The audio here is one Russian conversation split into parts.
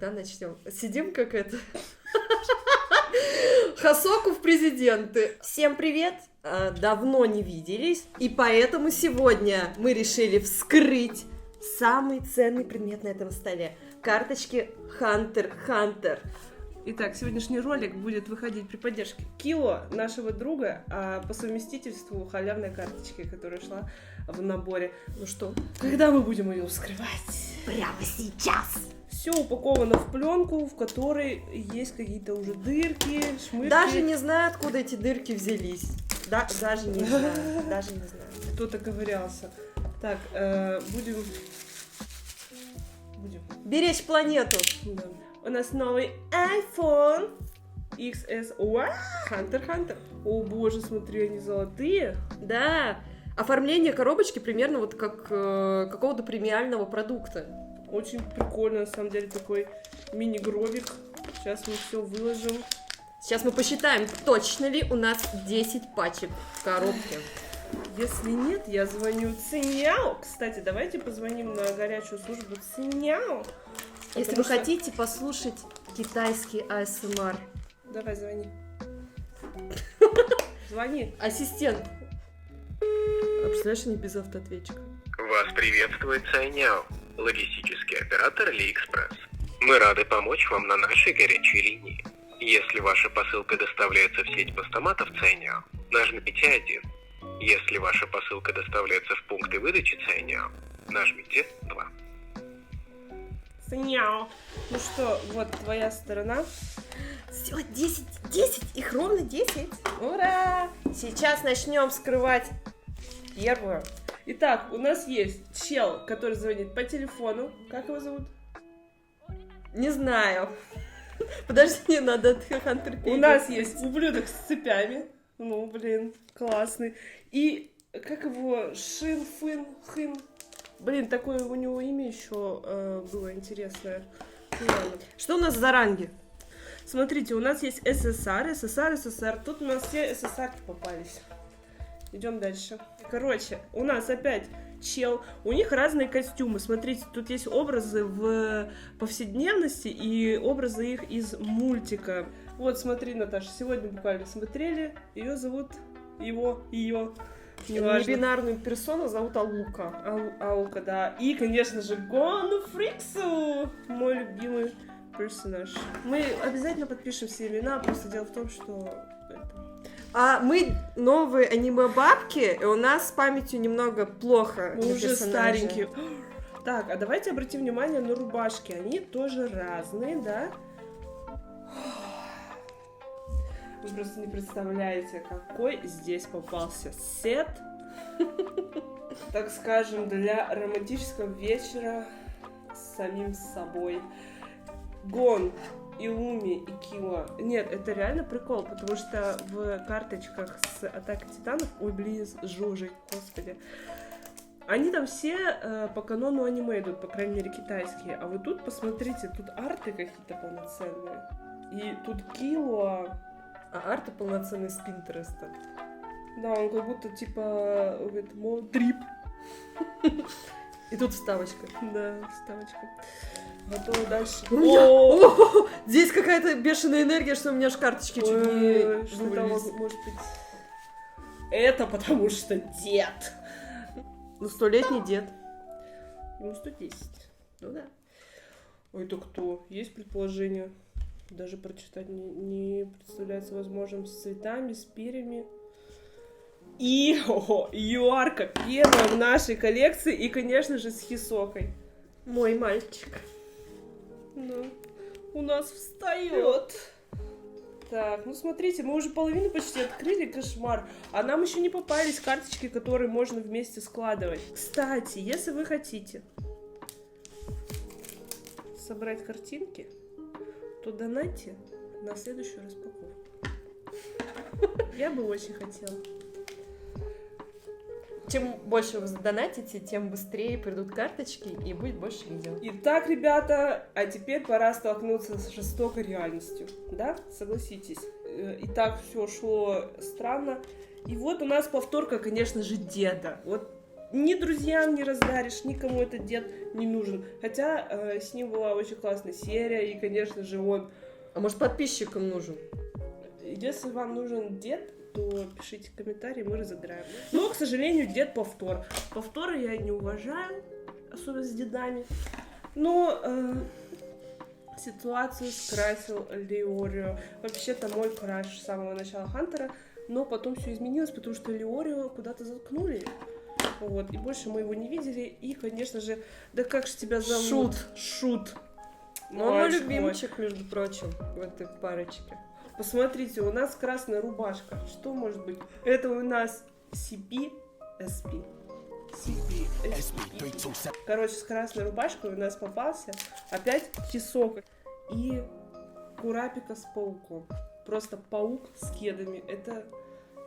да, начнем. Сидим как это... Хасоку в президенты. Всем привет! Давно не виделись, и поэтому сегодня мы решили вскрыть самый ценный предмет на этом столе. Карточки Hunter x Hunter. Итак, сегодняшний ролик будет выходить при поддержке Кило, нашего друга, а по совместительству халявной карточки, которая шла в наборе. Ну что, когда мы будем ее вскрывать? Прямо сейчас! Все упаковано в пленку, в которой есть какие-то уже дырки, шмырки. Даже не знаю, откуда эти дырки взялись. Даже не знаю. Кто-то ковырялся. Так, будем беречь планету. Да. У нас новый iPhone XS. Hunter x Hunter. О боже, смотри, они золотые. Да. Оформление коробочки примерно вот как какого-то премиального продукта. Очень прикольно, на самом деле, такой мини-гробик. Сейчас мы все выложим. Сейчас мы посчитаем, точно ли у нас 10 пачек в коробке. Если нет, я звоню Циньяо. Кстати, давайте позвоним на горячую службу Циньяо. Если вы хотите послушать китайский АСМР. Давай, звони. Звони. Ассистент. А представляешь, они без автоответчика. Вас приветствует Цайняо, логистический оператор AliExpress. Мы рады помочь вам на нашей горячей линии. Если ваша посылка доставляется в сеть постаматов Цайняо, нажмите 1. Если ваша посылка доставляется в пункты выдачи Цайняо, нажмите 2. Циньяо. Ну что, вот твоя сторона. Все, 10, их ровно 10. Ура! Сейчас начнем вскрывать первую. Итак, у нас есть чел, который звонит по телефону. Как его зовут? Не знаю. Подожди, надо от Hunter. У нас есть ублюдок с цепями. Ну, блин, классный. И как его? Хын. Блин, такое у него имя еще было интересное. Ну, ладно. Что у нас за ранги? Смотрите, у нас есть СССР. Тут у нас все СССРки попались. Идем дальше. Короче, у нас опять чел. У них разные костюмы. Смотрите, тут есть образы в повседневности и образы их из мультика. Вот, смотри, Наташа, сегодня буквально смотрели. Ее зовут... Ее... Небинарную персону зовут Алука. Алука, да. И, конечно же, Гону Фриксу, мой любимый персонаж. Мы обязательно подпишем все имена, просто дело в том, что... А мы новые аниме-бабки, и у нас с памятью немного плохо. Мы уже старенькие. Так, а давайте обратим внимание на рубашки. Они тоже разные, да? Вы просто не представляете, какой здесь попался сет, так скажем, для романтического вечера с самим собой. Гон, Илуми и Кило. Нет, это реально прикол, потому что в карточках с Атакой Титанов, ой, блин, с Жожей, господи, они там все по канону аниме идут, по крайней мере, китайские. А вот тут, посмотрите, тут арты какие-то полноценные. И тут Кило... А арты полноценный с Пинтереста. Да, он как будто типа трип. И тут вставочка. Да, вставочка. Готово дальше. О, здесь какая-то бешеная энергия, что у меня аж карточки чуть не что там вывалились. может быть? Это потому что дед. Ну, 100-летний дед. Ему 110. Ну да. Ой, это кто? Есть предположение? Даже прочитать не представляется возможным. С цветами, с перьями. И юарка первая в нашей коллекции. И, конечно же, с Хисокой. Мой мальчик. Да. У нас встает. Так, ну смотрите, мы уже половину почти открыли, кошмар. А нам еще не попались карточки, которые можно вместе складывать. Кстати, если вы хотите собрать картинки, то донатьте на следующую распаковку. Я бы очень хотела. Чем больше вы задонатите, тем быстрее придут карточки и будет больше видео. Итак, ребята, а теперь пора столкнуться с жестокой реальностью. Да? Согласитесь. И так все шло странно. И вот у нас повторка, конечно же, деда. Вот ни друзьям не раздаришь, никому этот дед не нужен. Хотя с ним была очень классная серия, и, конечно же, он... А может, подписчикам нужен? Если вам нужен дед, то пишите комментарии, мы разыграем. Но, к сожалению, дед повтор. Повторы я не уважаю, особенно с дедами. Но ситуацию скрасил Леорио. Вообще-то мой краш с самого начала Хантера, но потом все изменилось, потому что Леорио куда-то заткнули. Вот, и больше мы его не видели. И, конечно же, да как же тебя зовут? Шут. Ну, он мой любимчик, между прочим, в этой парочке. Посмотрите, у нас красная рубашка. Что может быть? Это у нас CP, SP. CP, SP. Короче, с красной рубашкой у нас попался опять Хисока и Курапика с пауком. Просто паук с кедами.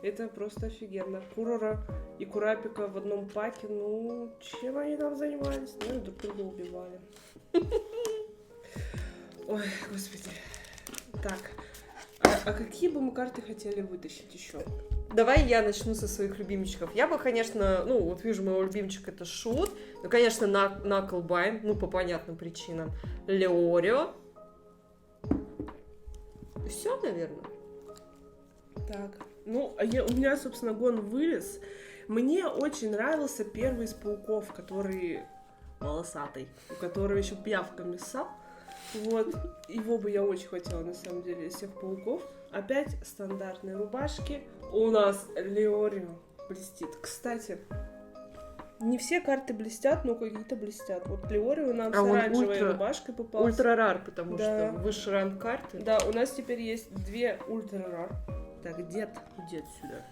Это просто офигенно. Курора и Курапика в одном паке. Ну, чем они там занимались? Ну, друг друга убивали. Ой, господи. Так. А какие бы мы карты хотели вытащить еще? Давай я начну со своих любимчиков. Я бы, конечно, ну, вот вижу, моего любимчика это Шут. Ну, конечно, Наклбайн, ну, по понятным причинам. Леорио. Все, наверное. Так, ну, у меня, собственно, гон вылез. Мне очень нравился первый из пауков, который волосатый, у которого еще пиявками ссал. Вот, его бы я очень хотела, на самом деле, из всех пауков. Опять стандартные рубашки. У нас Леорио блестит. Кстати, не все карты блестят, но какие-то блестят. Вот Леорио нам с оранжевой рубашкой попался. Ультра-рар, потому что высший ранг карты. Да, у нас теперь есть 2 ультра-рар. Так, дед сюда.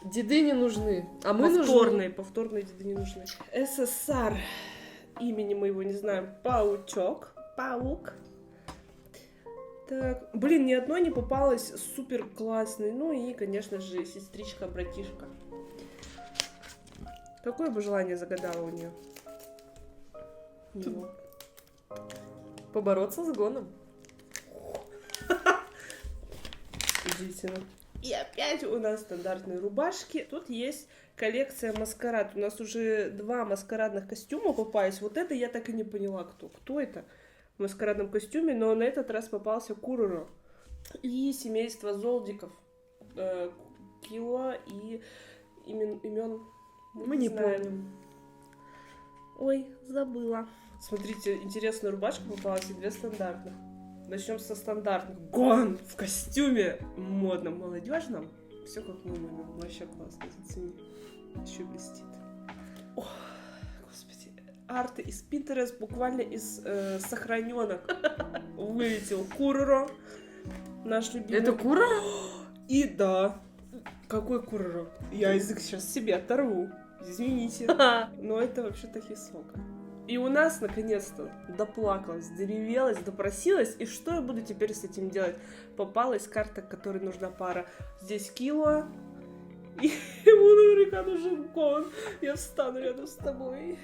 Деды не нужны, а мы Повторные деды не нужны. СССР. Имени мы его не знаем. Паук. Так, блин, ни одной не попалась супер классной. Ну и, конечно же, сестричка-братишка. Какое бы желание загадала у нее? Побороться с гоном. Удивительно. И опять у нас стандартные рубашки. Тут есть коллекция маскарад. У нас уже 2 маскарадных костюма попались. Вот это я так и не поняла, кто это в маскарадном костюме. Но на этот раз попался Куроро. И семейство Золдиков. Кило и имен мы не помним. Ой, забыла. Смотрите, интересная рубашка попалась и 2 стандартных. Начнем со стандартных. Гон в костюме модном, молодежном. Все как мы любим. Вообще классно, зацени. Еще блестит. О, господи. Арты из Pinterest буквально из сохраненок вылетел. Куроро. Наш любимый. Это Куроро? И да. Какой Куроро? Я язык сейчас себе оторву. Извините. Но это вообще-то Хисока. И у нас, наконец-то, доплакалась, доревелась, допросилась. И что я буду теперь с этим делать? Попалась карта, которой нужна пара. Здесь Кило. И ему наверняка нужен гон. Я встану рядом с тобой.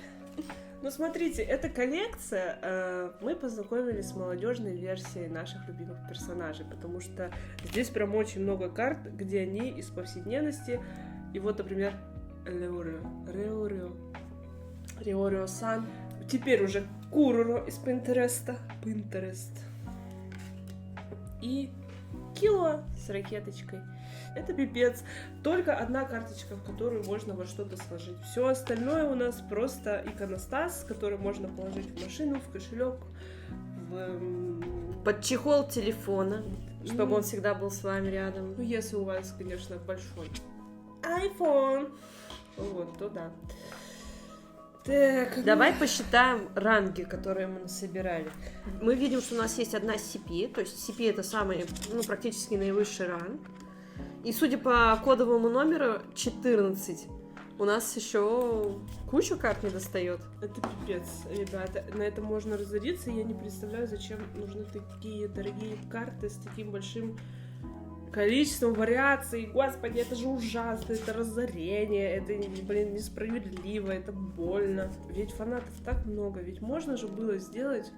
Ну, смотрите, эта коллекция, мы познакомились с молодежной версией наших любимых персонажей, потому что здесь прям очень много карт, где они из повседневности. И вот, например, Риорио-сан. Теперь уже Куроро из Pinterest. И Кило с ракеточкой. Это пипец. Только одна карточка, в которую можно во что-то сложить. Все остальное у нас просто иконостас, который можно положить в машину, в кошелек, под чехол телефона, чтобы он всегда был с вами рядом. Ну, если у вас, конечно, большой iPhone. Вот, то да. Так, давай посчитаем ранги, которые мы насобирали. Мы видим, что у нас есть одна CP, то есть CP это самый, ну, практически наивысший ранг. И судя по кодовому номеру 14, у нас еще кучу карт не достает. Это пипец, ребята. На этом можно разориться. Я не представляю, зачем нужны такие дорогие карты с таким большим количеством вариаций. Господи, это же ужасно, это разорение, это, блин, несправедливо, это больно. Ведь фанатов так много, ведь можно же было сделать...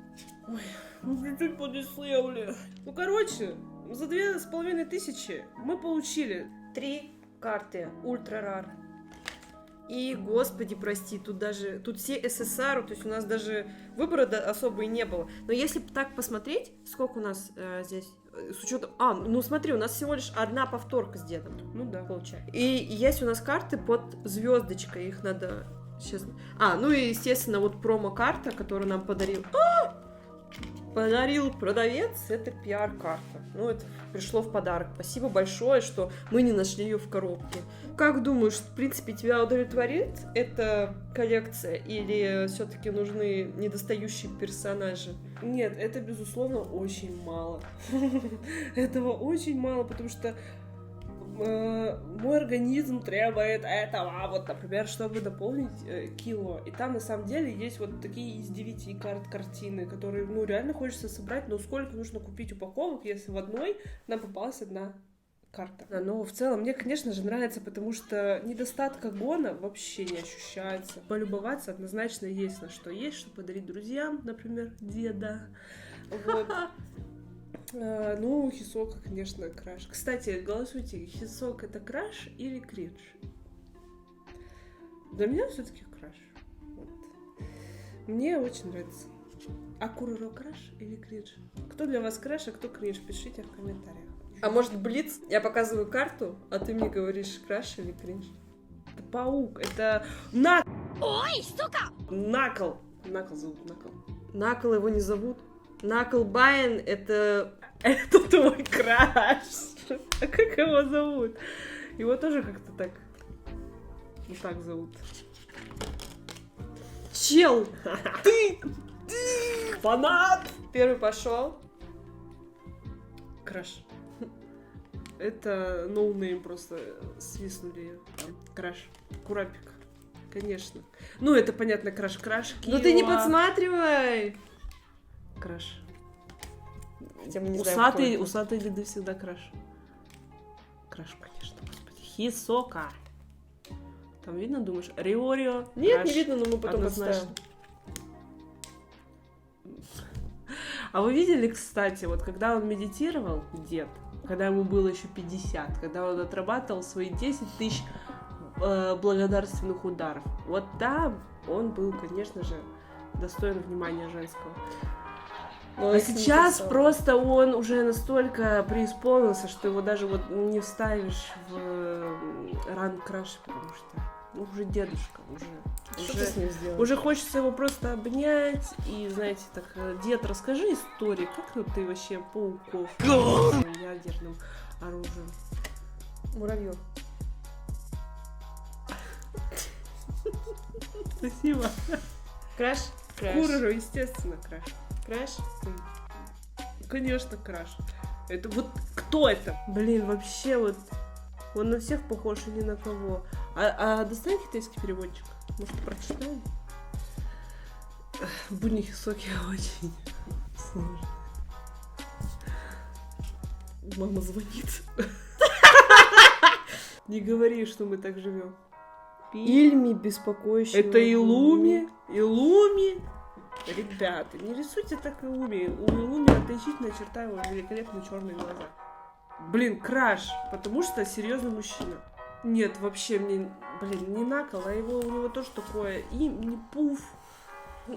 Ой, ну чуть-чуть подешевле. Ну, короче, за 2500 мы получили 3 карты ультра-рар. И, господи, прости, тут все СССР, то есть у нас даже выбора особо и не было. Но если так посмотреть, сколько у нас здесь, с учетом... ну смотри, у нас всего лишь одна повторка с дедом. Ну да. Получается. И есть у нас карты под звездочкой, их надо сейчас... ну и, естественно, вот промо-карта, которую нам подарил продавец, это пиар-карта. Ну, это пришло в подарок. Спасибо большое, что мы не нашли ее в коробке. Как думаешь, в принципе, тебя удовлетворит эта коллекция? Или все-таки нужны недостающие персонажи? Нет, это, безусловно, очень мало. Этого очень мало, потому что мой организм требует этого, вот, например, чтобы дополнить кило. И там, на самом деле, есть вот такие из 9 карт картины, которые, ну, реально хочется собрать, но сколько нужно купить упаковок, если в одной нам попалась одна карта. Но в целом мне, конечно же, нравится, потому что недостатка гона вообще не ощущается. Полюбоваться однозначно есть на что есть, что подарить друзьям, например, деда. Вот. Ну, Хисока, конечно, краш. Кстати, голосуйте, Хисока это краш или кринж? Для меня все-таки краш. Вот. Мне очень нравится. А Куроро краш или кринж? Кто для вас краш, а кто кринж? Пишите в комментариях. А может, блиц? Я показываю карту, а ты мне говоришь, краш или кринж? Это паук, это Ой, сука! Накл зовут, Накл. Накл его не зовут. Накл Байн это твой краш. А как его зовут? Его тоже как-то так. Вот так зовут. Чел! Ты! Фанат! Первый пошел. Краш. Это ноунейм, просто свистнули. Краш. Курапик. Конечно. Ну, это понятно, краш. Ну ты не подсматривай! Краш. Знаем, усатые деды всегда краш. Краш, конечно, господи. Хисока. Там видно, думаешь? Риорио. Нет, краш. не видно, но мы потом Однозначно. поставим. А вы видели, кстати, вот когда он медитировал, дед, когда ему было еще 50, когда он отрабатывал свои 10 тысяч благодарственных ударов, вот там он был, конечно же, достоин внимания женского. А сейчас просто он уже настолько преисполнился, что его даже вот не вставишь в ранг краш, потому что ну, уже дедушка, Что ты с ним сделал? уже хочется его просто обнять и, знаете, так, дед, расскажи истории, как ну, ты вообще пауков ядерным оружием? Муравьев. Спасибо. Краш? Курору, естественно, краш. Краш? Конечно, краш. Это вот кто это? Блин, вообще вот он на всех похож и ни на кого. А достань китайский переводчик. Может, прочитаем? Будни Хисоки очень сложно. Мама звонит. Не говори, что мы так живем. Ильми беспокоящий. Это Илуми? Илуми? Ребята, не рисуйте так Илуми. У Илуми отличительная черта его великолепные черные глаза. Блин, краш, потому что серьезный мужчина. Нет, вообще мне, блин, не Накл, а у него тоже такое и не Пуф.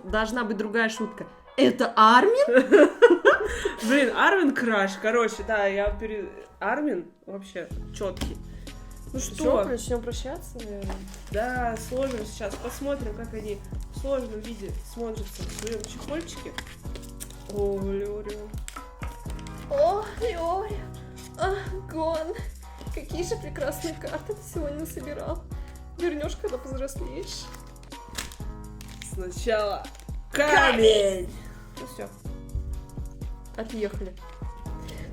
Должна быть другая шутка. Это Армин? Блин, Армин краш, короче, да, Армин вообще четкий. Ну что? Начнем прощаться, наверное. Да, сложим сейчас, посмотрим, как они в сложном виде смотрятся в своем чехольчике. О, Лёрю. О, Лёря. Гон. Какие же прекрасные карты ты сегодня собирал. Вернешь, когда повзрослеешь. Сначала камень! Ну все. Отъехали.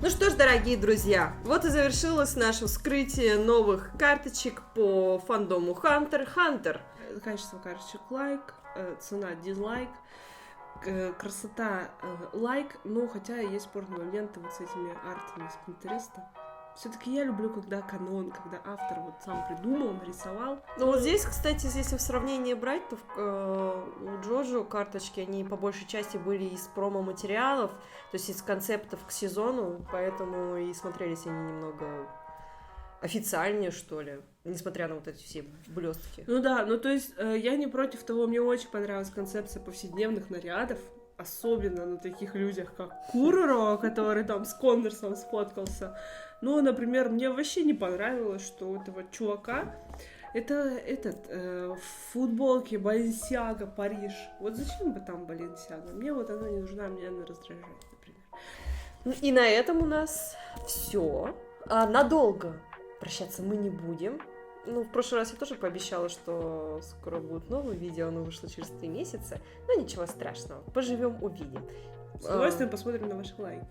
Ну что ж, дорогие друзья, вот и завершилось наше вскрытие новых карточек по фандому Hunter x Hunter. Качество карточек лайк, цена дизлайк, красота лайк, но хотя есть спорные моменты вот с этими артами из Пинтереста. Все-таки я люблю, когда канон, когда автор вот сам придумал, нарисовал. Ну вот здесь, кстати, если в сравнении брать, то у Джоджо карточки, они по большей части были из промо-материалов, то есть из концептов к сезону, поэтому и смотрелись они немного официальнее, что ли, несмотря на вот эти все блестки. Ну да, ну то есть я не против того, мне очень понравилась концепция повседневных нарядов, особенно на таких людях, как Куроро, который там с Конверсом сфоткался. Ну, например, мне вообще не понравилось, что у этого чувака это в футболке Баленсиага Париж. Вот зачем бы там Баленсиага? Мне вот она не нужна, меня она раздражает, например. И на этом у нас все. Надолго прощаться мы не будем. Ну, в прошлый раз я тоже пообещала, что скоро будут новые видео, оно вышло через 3 месяца. Но ничего страшного, поживем, увидим. С удовольствием посмотрим на ваши лайки.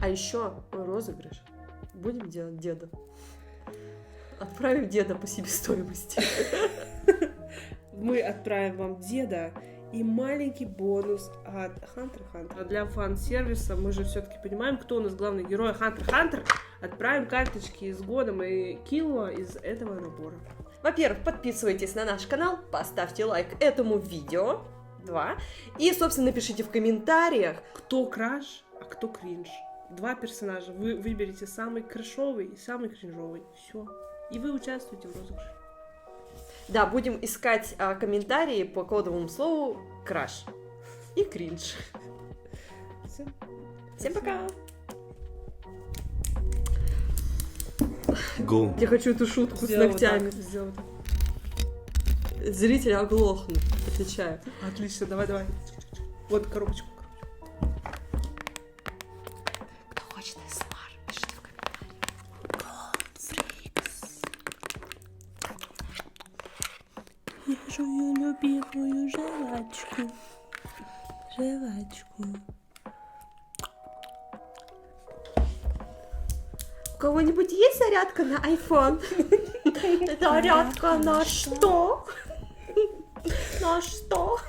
А еще розыгрыш. Будем делать деда. Отправим деда по себестоимости. Мы отправим вам деда и маленький бонус от Hunter x Hunter. Для фан-сервиса мы же все-таки понимаем, кто у нас главный герой Hunter x Hunter. Отправим карточки с годом и Киллуа из этого набора. Во-первых, подписывайтесь на наш канал, поставьте лайк этому видео. 2. И, собственно, напишите в комментариях, Кто краш, а кто кринж. 2 персонажа. Вы выберете самый крашовый и самый кринжовый. Все. И вы участвуете в розыгрыше. да, будем искать комментарии по кодовому слову краш и кринж. Всем пока! Go. Я хочу эту шутку с ногтями. Сделай так. Зрители оглохнут, отвечаю. Отлично, давай. Вот коробочку. Кто хочет СМР, пишите в комментариях. Я жую любимую жвачку. У кого-нибудь есть зарядка на iPhone? Зарядка на что? На что?